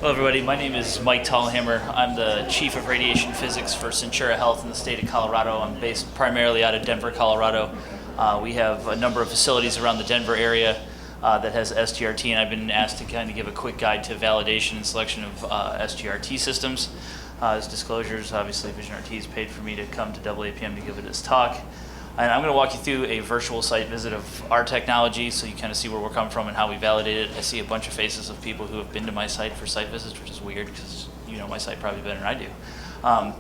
Hello everybody, my name is Mike Tallhammer. I'm the Chief of Radiation Physics for Centura Health in the state of Colorado. I'm based primarily out of Denver, Colorado. We have a number of facilities around the Denver area that has SGRT, and I've been asked to kind of give a quick guide to validation and selection of SGRT systems. As disclosures, obviously VisionRT has paid for me to come to AAPM to give it this talk. And I'm going to walk you through a virtual site visit of our technology so you kind of see where we're coming from and how we validate it. I see a bunch of faces of people who have been to my site for site visits, which is weird because you know my site probably better than I do.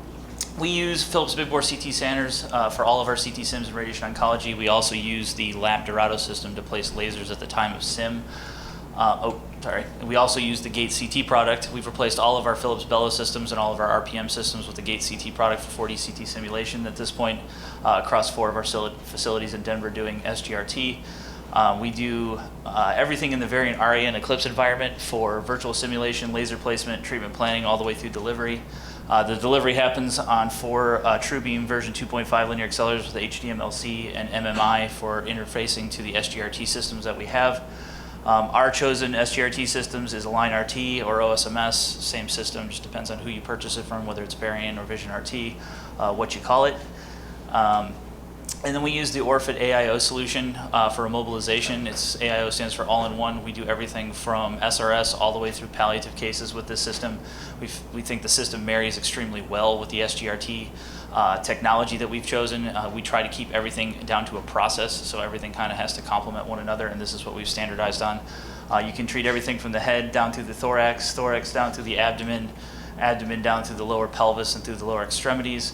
We use Philips big bore CT scanners for all of our CT sims in radiation oncology. We also use the lap Dorado system to place lasers at the time of sim. We also use the Gate CT product. We've replaced all of our Philips Bellows systems and all of our RPM systems with the Gate CT product for 4D CT simulation at this point across 4 of our facilities in Denver doing SGRT. We do everything in the variant RA and Eclipse environment for virtual simulation, laser placement, treatment planning, all the way through delivery. The delivery happens on 4 TrueBeam version 2.5 linear accelerators with HDMLC and MMI for interfacing to the SGRT systems that we have. Our chosen SGRT systems is Align RT or OSMS, same system, just depends on who you purchase it from, whether it's Variant or Vision RT, what you call it. And then we use the Orfit AIO solution for immobilization. AIO stands for all-in-one. We do everything from SRS all the way through palliative cases with this system. We think the system marries extremely well with the SGRT technology that we've chosen. We try to keep everything down to a process, so everything kind of has to complement one another, and this is what we've standardized on. You can treat everything from the head down through the thorax, thorax down through the abdomen, abdomen down through the lower pelvis and through the lower extremities.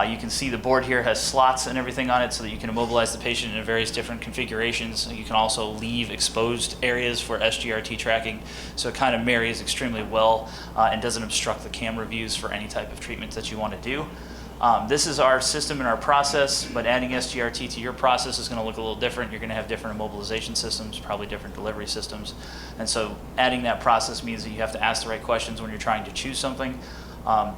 You can see the board here has slots and everything on it so that you can immobilize the patient in various different configurations. You can also leave exposed areas for SGRT tracking, so it kind of marries extremely well and doesn't obstruct the camera views for any type of treatment that you want to do. This is our system and our process, but adding SGRT to your process is going to look a little different. You're going to have different immobilization systems, probably different delivery systems. And so adding that process means that you have to ask the right questions when you're trying to choose something.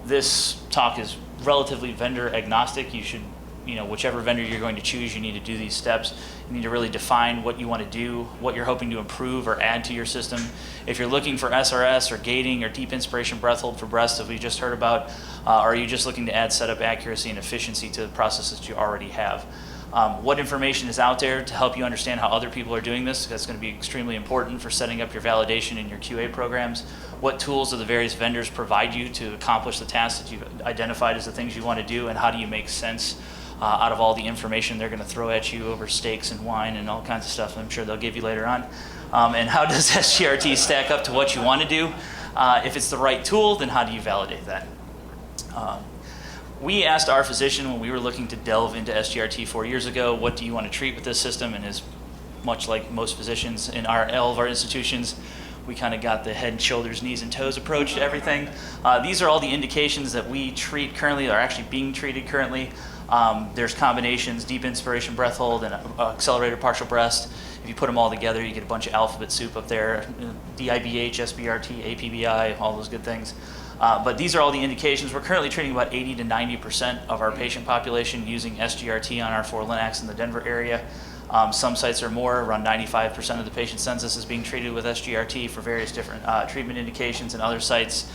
This talk is relatively vendor agnostic. You should, whichever vendor you're going to choose, you need to do these steps. You need to really define what you want to do, what you're hoping to improve or add to your system. If you're looking for SRS or gating or deep inspiration breath hold for breast, as we just heard about, or are you just looking to add setup accuracy and efficiency to the processes that you already have? What information is out there to help you understand how other people are doing this? That's going to be extremely important for setting up your validation in your QA programs. What tools do the various vendors provide you to accomplish the tasks that you've identified as the things you want to do, and how do you make sense out of all the information they're going to throw at you over steaks and wine and all kinds of stuff I'm sure they'll give you later on. And how does SGRT stack up to what you want to do? If it's the right tool, then how do you validate that? We asked our physician when we were looking to delve into SGRT 4 years ago, what do you want to treat with this system? And as much like most physicians in all of our institutions, we kind of got the head, shoulders, knees, and toes approach to everything. These are all the indications that we treat currently, are actually being treated currently. There's combinations, deep inspiration breath hold and accelerated partial breast. If you put them all together, you get a bunch of alphabet soup up there, DIBH, SBRT, APBI, all those good things. But these are all the indications. We're currently treating about 80 to 90% of our patient population using SGRT on our 4 LINACs in the Denver area. Some sites are more, around 95% of the patient census is being treated with SGRT for various different treatment indications. In other sites,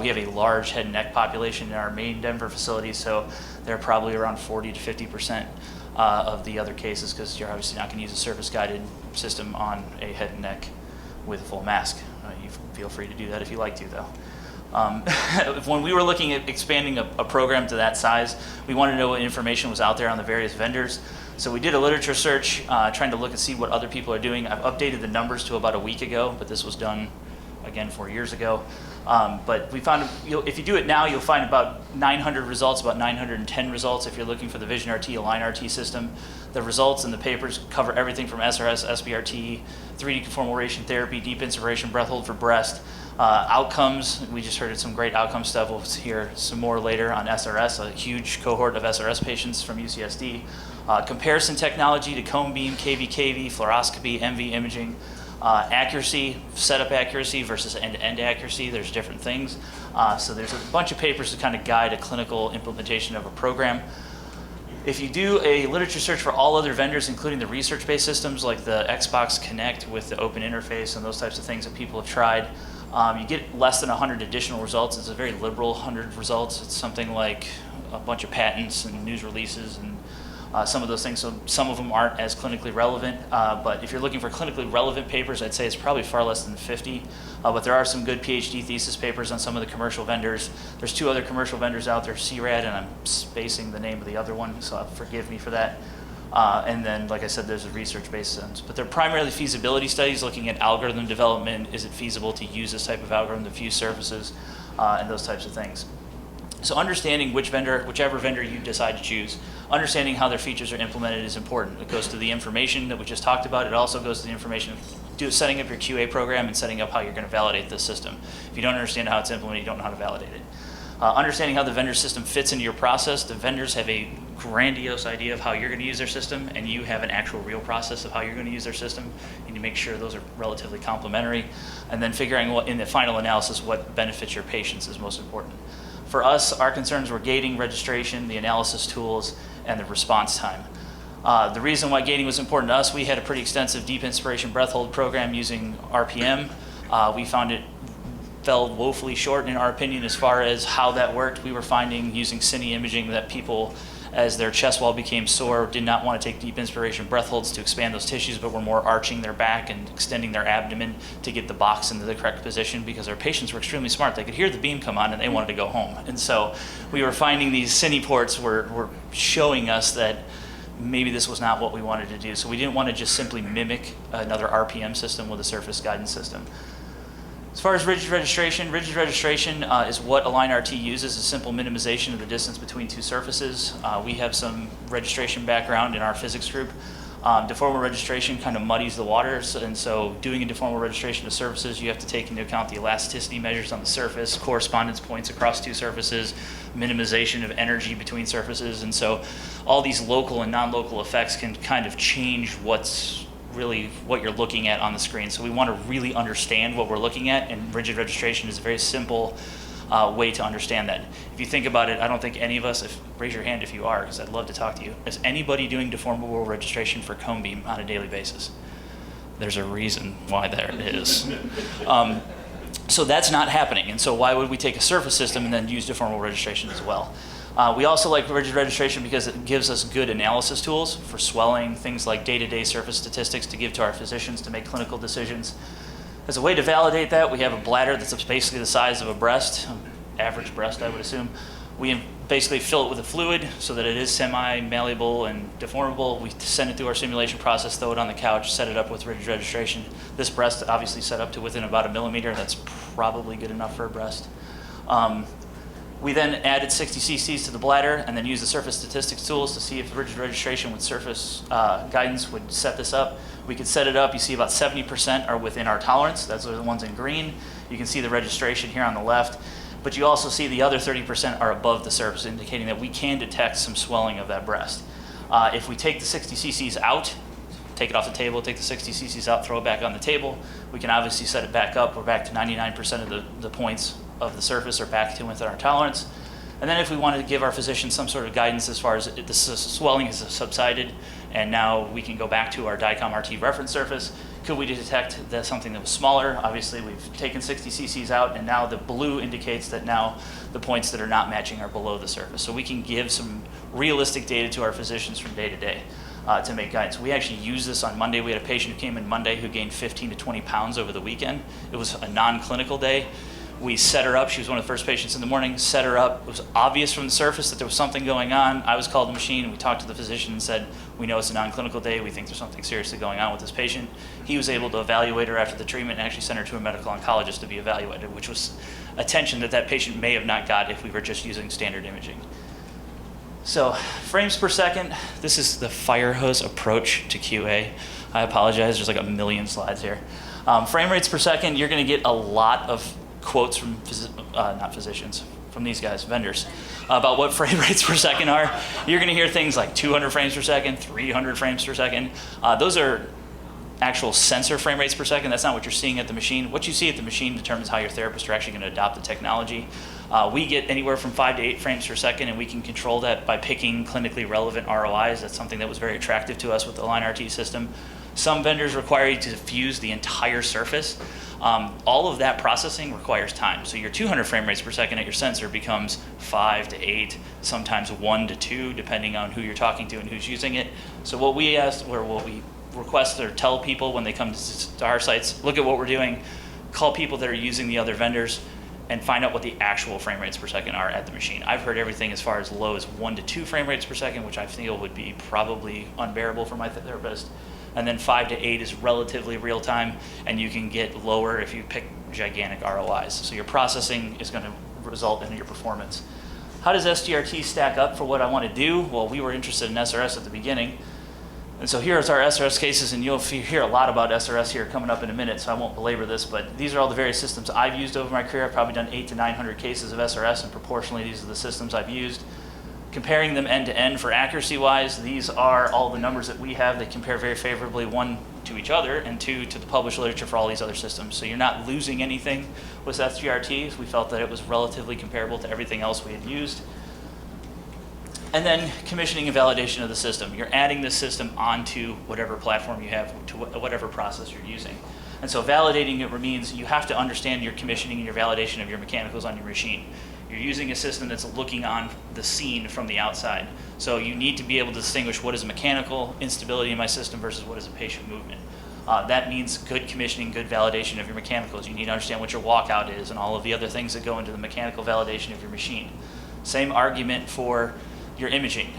we have a large head and neck population in our main Denver facility, so they're probably around 40 to 50% of the other cases, because you're obviously not going to use a surface-guided system on a head and neck with a full mask. You feel free to do that if you like to, though. When we were looking at expanding a program to that size, we wanted to know what information was out there on the various vendors. So we did a literature search, trying to look and see what other people are doing. I've updated the numbers to about a week ago, but this was done, again, 4 years ago. But we found, if you do it now, you'll find about 900 results, about 910 results if you're looking for the Vision RT, Align RT system. The results in the papers cover everything from SRS, SBRT, 3D conformal radiation therapy, deep inspiration breath hold for breast. Outcomes, we just heard some great outcome stuff. We'll hear some more later on SRS, a huge cohort of SRS patients from UCSD. Comparison technology to cone beam, KV, fluoroscopy, MV imaging. Accuracy, setup accuracy versus end-to-end accuracy, there's different things. So there's a bunch of papers to kind of guide a clinical implementation of a program. If you do a literature search for all other vendors, including the research-based systems like the Xbox Connect with the open interface and those types of things that people have tried, You get less than 100 additional results. It's a very liberal 100 results. It's something like a bunch of patents and news releases and some of those things. So some of them aren't as clinically relevant, but if you're looking for clinically relevant papers, I'd say it's probably far less than 50. But there are some good PhD thesis papers on some of the commercial vendors. There's 2 other commercial vendors out there, CRAD, and I'm spacing the name of the other one, so forgive me for that. And then, like I said, there's a research-based ones. But they're primarily feasibility studies looking at algorithm development. Is it feasible to use this type of algorithm to fuse surfaces and those types of things. So understanding whichever vendor you decide to choose, understanding how their features are implemented is important. It goes to the information that we just talked about. It also goes to the information of setting up your QA program and setting up how you're going to validate this system. If you don't understand how it's implemented, you don't know how to validate it. Understanding how the vendor system fits into your process. The vendors have a grandiose idea of how you're going to use their system, and you have an actual real process of how you're going to use their system. You need to make sure those are relatively complementary, and then figuring what, in the final analysis, what benefits your patients is most important. For us, our concerns were gating, registration, the analysis tools, and the response time. The reason why gating was important to us, we had a pretty extensive deep inspiration breath hold program using RPM. We found it fell woefully short in our opinion as far as how that worked. We were finding using cine imaging that people, as their chest wall became sore, did not want to take deep inspiration breath holds to expand those tissues, but were more arching their back and extending their abdomen to get the box into the correct position, because our patients were extremely smart. They could hear the beam come on and they wanted to go home. And so we were finding these cine ports were showing us that maybe this was not what we wanted to do. So we didn't want to just simply mimic another RPM system with a surface guidance system. As far as rigid registration is what AlignRT uses, a simple minimization of the distance between 2 surfaces. We have some registration background in our physics group. Deformal registration kind of muddies the waters, and so doing a deformal registration of surfaces, you have to take into account the elasticity measures on the surface, correspondence points across 2 surfaces, minimization of energy between surfaces, and so all these local and non-local effects can kind of change what's really what you're looking at on the screen. So we want to really understand what we're looking at, and rigid registration is a very simple way to understand that. If you think about it, I don't think any of us, raise your hand if you are, because I'd love to talk to you. Is anybody doing deformable registration for cone beam on a daily basis? There's a reason why there is. So that's not happening, and so why would we take a surface system and then use deformable registration as well? We also like rigid registration because it gives us good analysis tools for swelling, things like day-to-day surface statistics to give to our physicians to make clinical decisions. As a way to validate that, we have a bladder that's basically the size of a breast, average breast I would assume. We basically fill it with a fluid so that it is semi-malleable and deformable. We send it through our simulation process, throw it on the couch, set it up with rigid registration. This breast obviously set up to within about 1 millimeter. That's probably good enough for a breast. We then added 60 cc's to the bladder and then used the surface statistics tools to see if rigid registration with surface guidance would set this up. We could set it up. You see about 70% are within our tolerance. Those are the ones in green. You can see the registration here on the left. But you also see the other 30% are above the surface, indicating that we can detect some swelling of that breast. If we take the 60 cc's out, take it off the table, take the 60 cc's out, throw it back on the table, we can obviously set it back up. We're back to 99% of the points of the surface are back to within our tolerance. And then if we wanted to give our physicians some sort of guidance as far as the swelling has subsided and now we can go back to our DICOM RT reference surface, could we detect that something that was smaller? Obviously we've taken 60 cc's out and now the blue indicates that now the points that are not matching are below the surface. So we can give some realistic data to our physicians from day to day to make guidance. We actually used this on Monday. We had a patient who came in Monday who gained 15 to 20 pounds over the weekend. It was a non-clinical day. We set her up. She was one of the first patients in the morning, set her up. It was obvious from the surface that there was something going on. I was called to the machine and we talked to the physician and said, we know it's a non-clinical day. We think there's something seriously going on with this patient. He was able to evaluate her after the treatment and actually send her to a medical oncologist to be evaluated, which was attention that that patient may have not got if we were just using standard imaging. So frames per second, this is the fire hose approach to QA. I apologize, there's like a million slides here. Frame rates per second, you're gonna get a lot of quotes from, not physicians, from these guys, vendors, about what frame rates per second are. You're gonna hear things like 200 frames per second, 300 frames per second. Those are actual sensor frame rates per second. That's not what you're seeing at the machine. What you see at the machine determines how your therapists are actually gonna adopt the technology. We get anywhere from 5 to 8 frames per second, and we can control that by picking clinically relevant ROIs. That's something that was very attractive to us with the AlignRT system. Some vendors require you to fuse the entire surface. All of that processing requires time. So your 200 frame rates per second at your sensor becomes 5 to 8, sometimes 1 to 2, depending on who you're talking to and who's using it. So what we ask, or what we request or tell people when they come to our sites, look at what we're doing, call people that are using the other vendors, and find out what the actual frame rates per second are at the machine. I've heard everything as far as low as 1 to 2 frame rates per second, which I feel would be probably unbearable for my therapist. And then 5 to 8 is relatively real time, and you can get lower if you pick gigantic ROIs. So your processing is going to result in your performance. How does SGRT stack up for what I want to do? Well, we were interested in SRS at the beginning. And so here's our SRS cases, and you'll hear a lot about SRS here coming up in a minute, so I won't belabor this, but these are all the various systems I've used over my career. I've probably done 800 to 900 cases of SRS, and proportionally these are the systems I've used. Comparing them end to end for accuracy-wise, these are all the numbers that we have. They compare very favorably, one, to each other, and two, to the published literature for all these other systems. So you're not losing anything with SGRTs. We felt that it was relatively comparable to everything else we had used. And then commissioning and validation of the system. You're adding this system onto whatever platform you have, to whatever process you're using. And so validating it means you have to understand your commissioning and your validation of your mechanicals on your machine. You're using a system that's looking on the scene from the outside. So you need to be able to distinguish what is a mechanical instability in my system versus what is a patient movement. That means good commissioning, good validation of your mechanicals. You need to understand what your walkout is and all of the other things that go into the mechanical validation of your machine. Same argument for your imaging.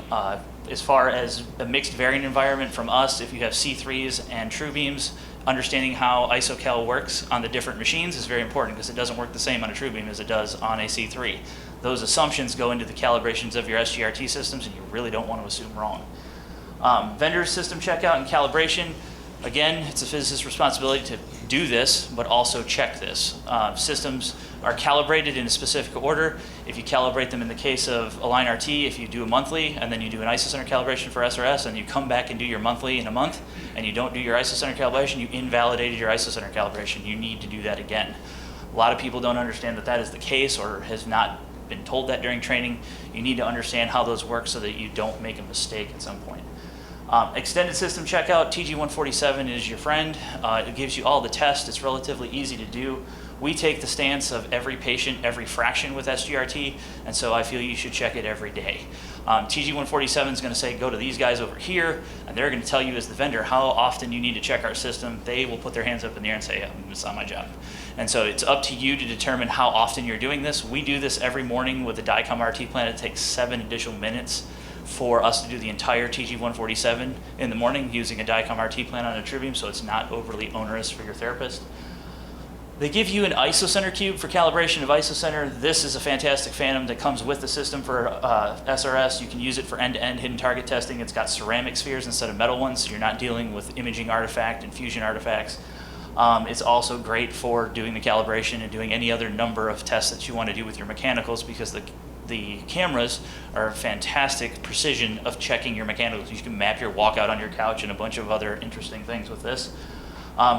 As far as a mixed variant environment from us, if you have C3s and true beams, understanding how ISOCAL works on the different machines is very important because it doesn't work the same on a true beam as it does on a C3. Those assumptions go into the calibrations of your SGRT systems, and you really don't want to assume wrong. Vendor system checkout and calibration. Again, it's a physicist's responsibility to do this, but also check this. Systems are calibrated in a specific order. If you calibrate them in the case of Align RT, if you do a monthly and then you do an isocenter calibration for SRS and you come back and do your monthly in a month and you don't do your isocenter calibration, you invalidated your isocenter calibration. You need to do that again. A lot of people don't understand that that is the case or has not been told that during training. You need to understand how those work so that you don't make a mistake at some point. Extended system checkout, TG147 is your friend. It gives you all the tests. It's relatively easy to do. We take the stance of every patient, every fraction with SGRT, and so I feel you should check it every day. TG147 is going to say, go to these guys over here, and they're going to tell you as the vendor how often you need to check our system. They will put their hands up in the air and say, it's not my job. And so it's up to you to determine how often you're doing this. We do this every morning with the DICOM RT plan. It takes 7 additional minutes for us to do the entire TG147 in the morning using a DICOM RT plan on a TrueBeam, so it's not overly onerous for your therapist. They give you an isocenter cube for calibration of isocenter. This is a fantastic phantom that comes with the system for SRS. You can use it for end-to-end hidden target testing. It's got ceramic spheres instead of metal ones, so you're not dealing with imaging artifact and fusion artifacts. It's also great for doing the calibration and doing any other number of tests that you want to do with your mechanicals because the cameras are fantastic precision of checking your mechanicals. You can map your walkout on your couch and a bunch of other interesting things with this.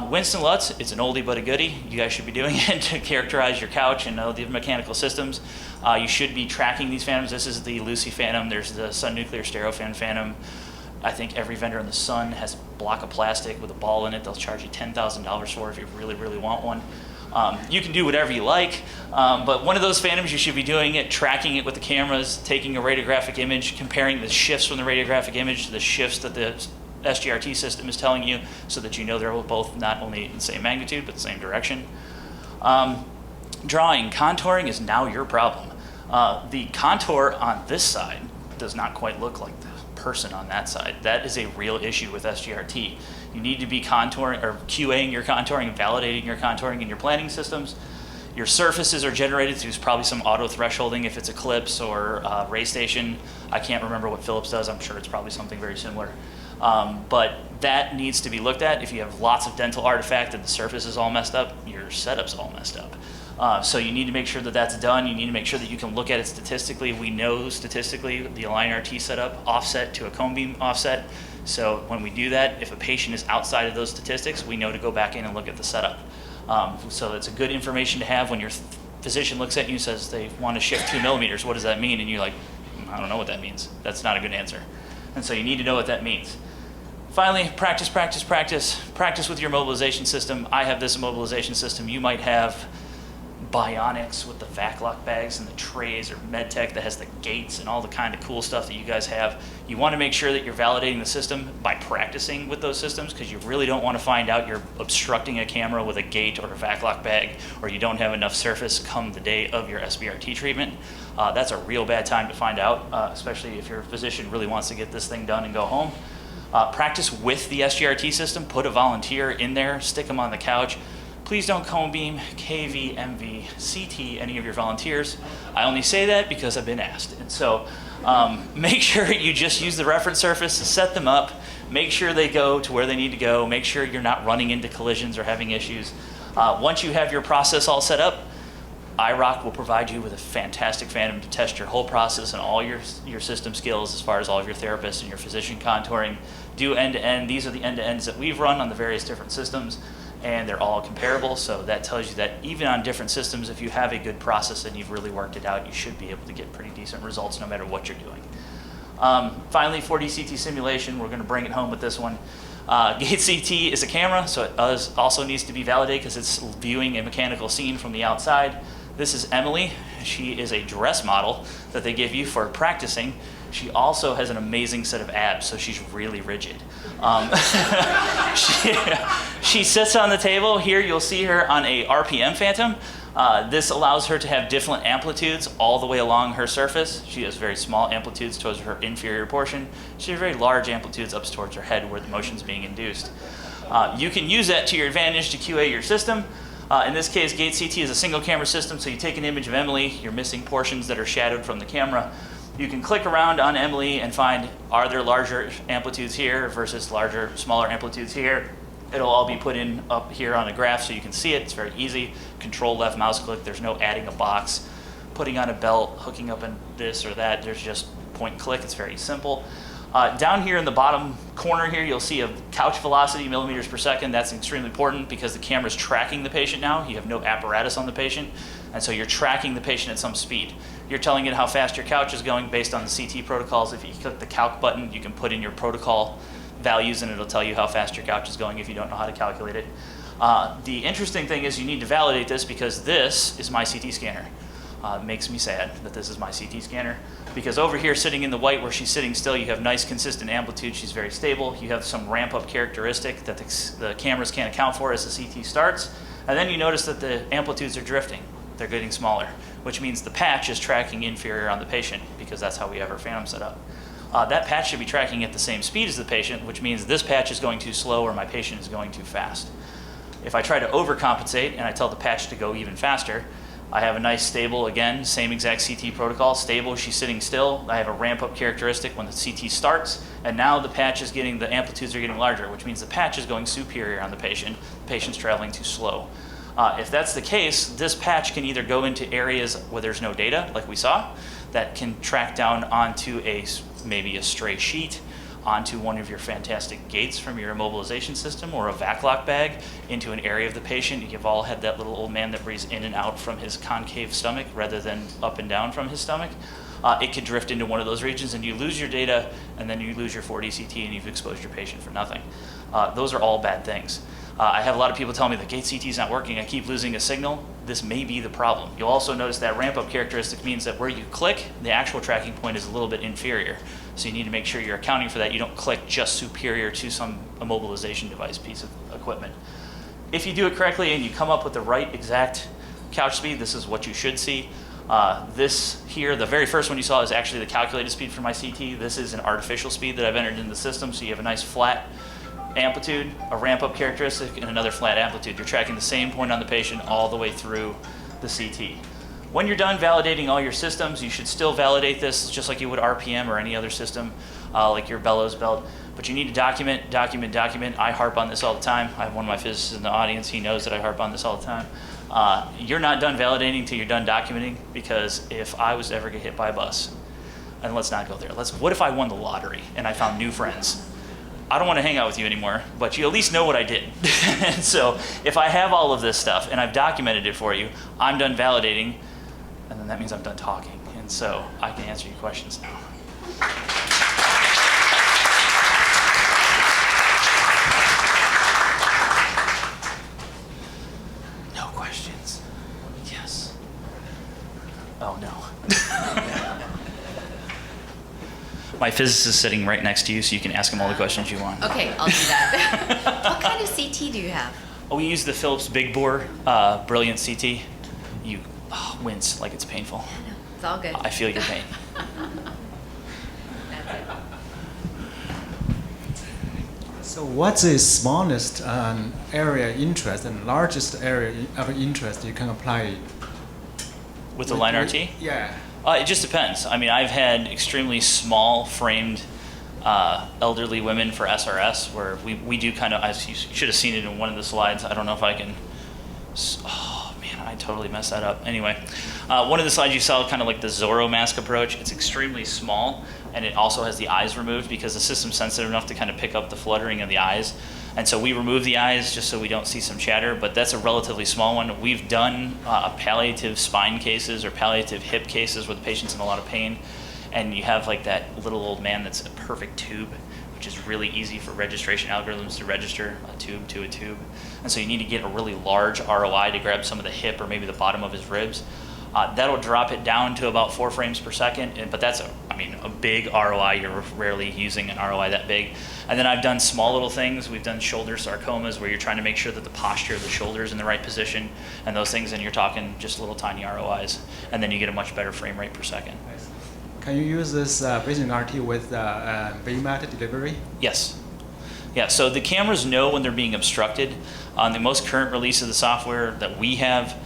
Winston Lutz, it's an oldie but a goodie. You guys should be doing it to characterize your couch and the mechanical systems. You should be tracking these phantoms. This is the Lucy Phantom. There's the Sun Nuclear Stereofan Phantom. I think every vendor in the Sun has a block of plastic with a ball in it. They'll charge you $10,000 for if you really, really want one. You can do whatever you like, but one of those phantoms you should be doing it, tracking it with the cameras, taking a radiographic image, comparing the shifts from the radiographic image to the shifts that the SGRT system is telling you so that you know they're both not only in the same magnitude but the same direction. Drawing, contouring is now your problem. The contour on this side does not quite look like the person on that side. That is a real issue with SGRT. You need to be contouring or QAing your contouring and validating your contouring in your planning systems. Your surfaces are generated through probably some auto thresholding if it's Eclipse or RayStation. I can't remember what Philips does. I'm sure it's probably something very similar. But that needs to be looked at. If you have lots of dental artifact and the surface is all messed up, your setup's all messed up. So you need to make sure that that's done. You need to make sure that you can look at it statistically. We know statistically the Align RT setup offset to a cone beam offset. So when we do that, if a patient is outside of those statistics, we know to go back in and look at the setup. So it's a good information to have when your physician looks at you and says they want to shift 2 millimeters. What does that mean? And you're like, I don't know what that means. That's not a good answer. And so you need to know what that means. Finally, practice, practice, practice. Practice with your mobilization system. I have this mobilization system. You might have bionics with the vac lock bags and the trays, or MedTech that has the gates and all the kind of cool stuff that you guys have. You want to make sure that you're validating the system by practicing with those systems, because you really don't want to find out you're obstructing a camera with a gate or a vac lock bag, or you don't have enough surface come the day of your SGRT treatment. That's a real bad time to find out, especially if your physician really wants to get this thing done and go home. Practice with the SGRT system. Put a volunteer in there, stick them on the couch. Please don't cone beam, KV, MV, CT any of your volunteers. I only say that because I've been asked. And so make sure you just use the reference surface to set them up. Make sure they go to where they need to go. Make sure you're not running into collisions or having issues. Once you have your process all set up, IROC will provide you with a fantastic Phantom to test your whole process and all your system skills, as far as all of your therapists and your physician contouring. Do end-to-end. These are the end-to-ends that we've run on the various different systems, and they're all comparable. So that tells you that even on different systems, if you have a good process and you've really worked it out, you should be able to get pretty decent results no matter what you're doing. Finally, 4D CT simulation. We're going to bring it home with this one. Gate CT is a camera, so it also needs to be validated because it's viewing a mechanical scene from the outside. This is Emily. She is a dress model that they give you for practicing. She also has an amazing set of abs, so she's really rigid. She sits on the table. Here you'll see her on a RPM Phantom. This allows her to have different amplitudes all the way along her surface. She has very small amplitudes towards her inferior portion. She has very large amplitudes up towards her head where the motion is being induced. You can use that to your advantage to QA your system. In this case, Gate CT is a single camera system, so you take an image of Emily, you're missing portions that are shadowed from the camera. You can click around on Emily and find, are there larger amplitudes here versus smaller amplitudes here? It'll all be put in up here on a graph so you can see it. It's very easy. Control left mouse click. There's no adding a box, putting on a belt, hooking up in this or that. There's just point and click. It's very simple. Down here in the bottom corner here, you'll see a couch velocity, millimeters per second. That's extremely important because the camera's tracking the patient now. You have no apparatus on the patient, and so you're tracking the patient at some speed. You're telling it how fast your couch is going based on the CT protocols. If you click the calc button, you can put in your protocol values and it'll tell you how fast your couch is going if you don't know how to calculate it. The interesting thing is you need to validate this because this is my CT scanner. It makes me sad that this is my CT scanner, because over here sitting in the white where she's sitting still, you have nice consistent amplitude. She's very stable. You have some ramp up characteristic that the cameras can't account for as the CT starts. And then you notice that the amplitudes are drifting. They're getting smaller, which means the patch is tracking inferior on the patient, because that's how we have our Phantom set up. That patch should be tracking at the same speed as the patient, which means this patch is going too slow or my patient is going too fast. If I try to overcompensate and I tell the patch to go even faster, I have a nice stable, again, same exact CT protocol, stable, she's sitting still. I have a ramp up characteristic when the CT starts, and now the patch is getting, the amplitudes are getting larger, which means the patch is going superior on the patient's traveling too slow. If that's the case, this patch can either go into areas where there's no data, like we saw, that can track down onto maybe a stray sheet, onto one of your fantastic gates from your immobilization system, or a vac lock bag into an area of the patient. You've all had that little old man that breathes in and out from his concave stomach rather than up and down from his stomach. It could drift into one of those regions and you lose your data, and then you lose your 4D CT and you've exposed your patient for nothing. Those are all bad things. I have a lot of people tell me the Gate CT is not working, I keep losing a signal. This may be the problem. You'll also notice that ramp up characteristic means that where you click, the actual tracking point is a little bit inferior. So you need to make sure you're accounting for that. You don't click just superior to some immobilization device piece of equipment. If you do it correctly and you come up with the right exact couch speed, this is what you should see. This here, the very first one you saw is actually the calculated speed for my CT. This is an artificial speed that I've entered in the system, so you have a nice flat amplitude, a ramp up characteristic, and another flat amplitude. You're tracking the same point on the patient all the way through the CT. When you're done validating all your systems, you should still validate this just like you would RPM or any other system, like your bellows belt. But you need to document, document, document. I harp on this all the time. I have one of my physicists in the audience. He knows that I harp on this all the time. You're not done validating until you're done documenting, because if I was to ever get hit by a bus, and let's not go there. What if I won the lottery and I found new friends? I don't want to hang out with you anymore, but you at least know what I did. And so if I have all of this stuff and I've documented it for you, I'm done validating, and then that means I'm done talking. And so I can answer your questions now. Oh, no. My physicist is sitting right next to you, so you can ask him all the questions you want. Okay, I'll do that. What kind of CT do you have? Oh, we use the Philips Big Bore Brilliant CT. You wince like it's painful. Yeah, no, it's all good. I feel your pain. That's it. So what's the smallest area interest and largest area of interest you can apply? With the line RT? Yeah. It just depends. I mean, I've had extremely small framed elderly women for SRS where we do kind of, you should have seen it in one of the slides. I don't know if I can, oh man, I totally messed that up. Anyway, one of the slides you saw kind of like the Zorro mask approach. It's extremely small and it also has the eyes removed because the system's sensitive enough to kind of pick up the fluttering of the eyes. And so we remove the eyes just so we don't see some chatter, but that's a relatively small one. We've done palliative spine cases or palliative hip cases where the patient's in a lot of pain, and you have like that little old man that's a perfect tube, which is really easy for registration algorithms to register a tube to a tube. And so you need to get a really large ROI to grab some of the hip or maybe the bottom of his ribs. That'll drop it down to about 4 frames per second, but that's a big ROI. You're rarely using an ROI that big. And then I've done small little things. We've done shoulder sarcomas where you're trying to make sure that the posture of the shoulder is in the right position and those things, and you're talking just little tiny ROIs. And then you get a much better frame rate per second. Can you use this Vision RT with VMAT delivery? Yes. Yeah, so the cameras know when they're being obstructed. On the most current release of the software that we have,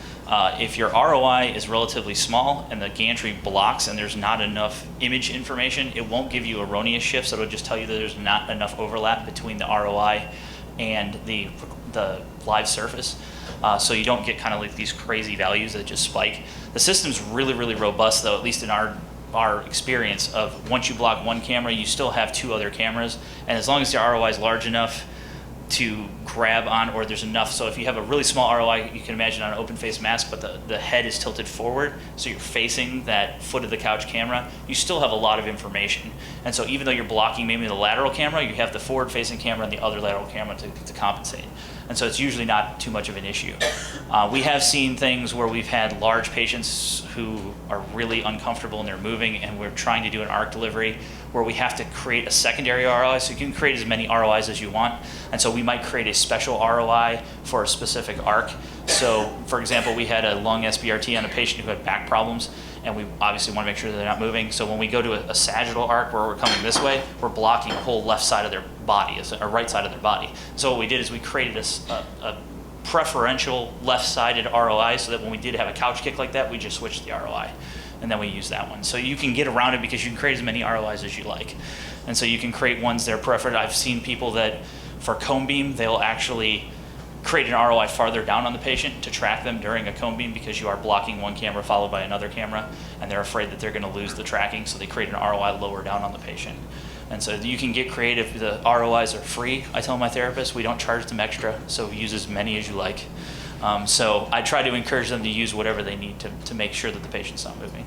if your ROI is relatively small and the gantry blocks and there's not enough image information, it won't give you erroneous shifts. It'll just tell you that there's not enough overlap between the ROI and the live surface. So you don't get kind of like these crazy values that just spike. The system's really, really robust though, at least in our experience of once you block one camera, you still have 2 other cameras. And as long as the ROI is large enough to grab on, or there's enough, so if you have a really small ROI, you can imagine on an open face mask, but the head is tilted forward, so you're facing that foot of the couch camera, you still have a lot of information. And so even though you're blocking maybe the lateral camera, you have the forward facing camera and the other lateral camera to compensate. And so it's usually not too much of an issue. We have seen things where we've had large patients who are really uncomfortable and they're moving, and we're trying to do an arc delivery where we have to create a secondary ROI, so you can create as many ROIs as you want. And so we might create a special ROI for a specific arc. So for example, we had a lung SBRT on a patient who had back problems, and we obviously want to make sure that they're not moving. So when we go to a sagittal arc where we're coming this way, we're blocking a whole left side of their body, or right side of their body. So what we did is we created a preferential left-sided ROI so that when we did have a couch kick like that, we just switched the ROI. And then we use that one. So you can get around it because you can create as many ROIs as you like. And so you can create ones that are preferred. I've seen people that for cone beam, they'll actually create an ROI farther down on the patient to track them during a cone beam because you are blocking one camera followed by another camera, and they're afraid that they're going to lose the tracking, so they create an ROI lower down on the patient. And so you can get creative. The ROIs are free. I tell my therapist we don't charge them extra, so use as many as you like. So I try to encourage them to use whatever they need to make sure that the patient's not moving.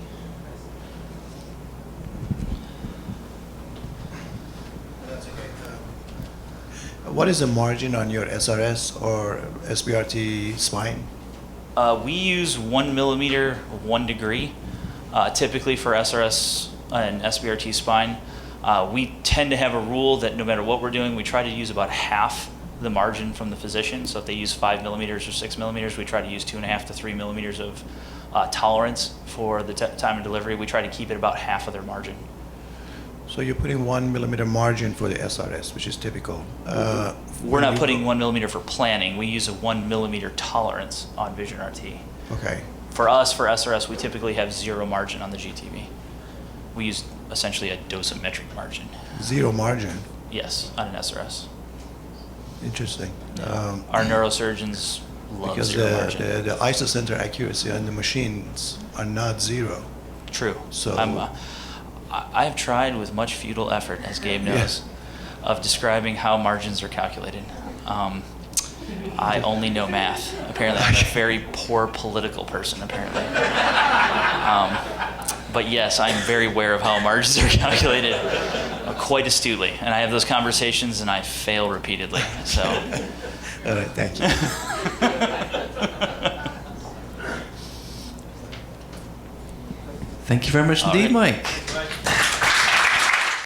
That's okay. What is the margin on your SRS or SBRT spine? We use 1 millimeter, 1 degree, typically for SRS and SBRT spine. We tend to have a rule that no matter what we're doing, we try to use about half the margin from the physician. So if they use 5 millimeters or 6 millimeters, we try to use 2.5 to 3 millimeters of tolerance for the time of delivery. We try to keep it about half of their margin. So you're putting 1 millimeter margin for the SRS, which is typical. We're not putting 1 millimeter for planning. We use a 1 millimeter tolerance on Vision RT. Okay. For us, for SRS, we typically have 0 margin on the GTV. We use essentially a dosimetric margin. 0 margin? Yes, on an SRS. Interesting. Our neurosurgeons love because 0 margin. the isocenter accuracy on the machines are not 0. True. So I have tried with much futile effort, as Gabe knows, of describing how margins are calculated. I only know math. Apparently, I'm a very poor political person, apparently. But yes, I'm very aware of how margins are calculated quite astutely. And I have those conversations and I fail repeatedly. So. All right, thank you. Thank you very much All indeed, right. Mike.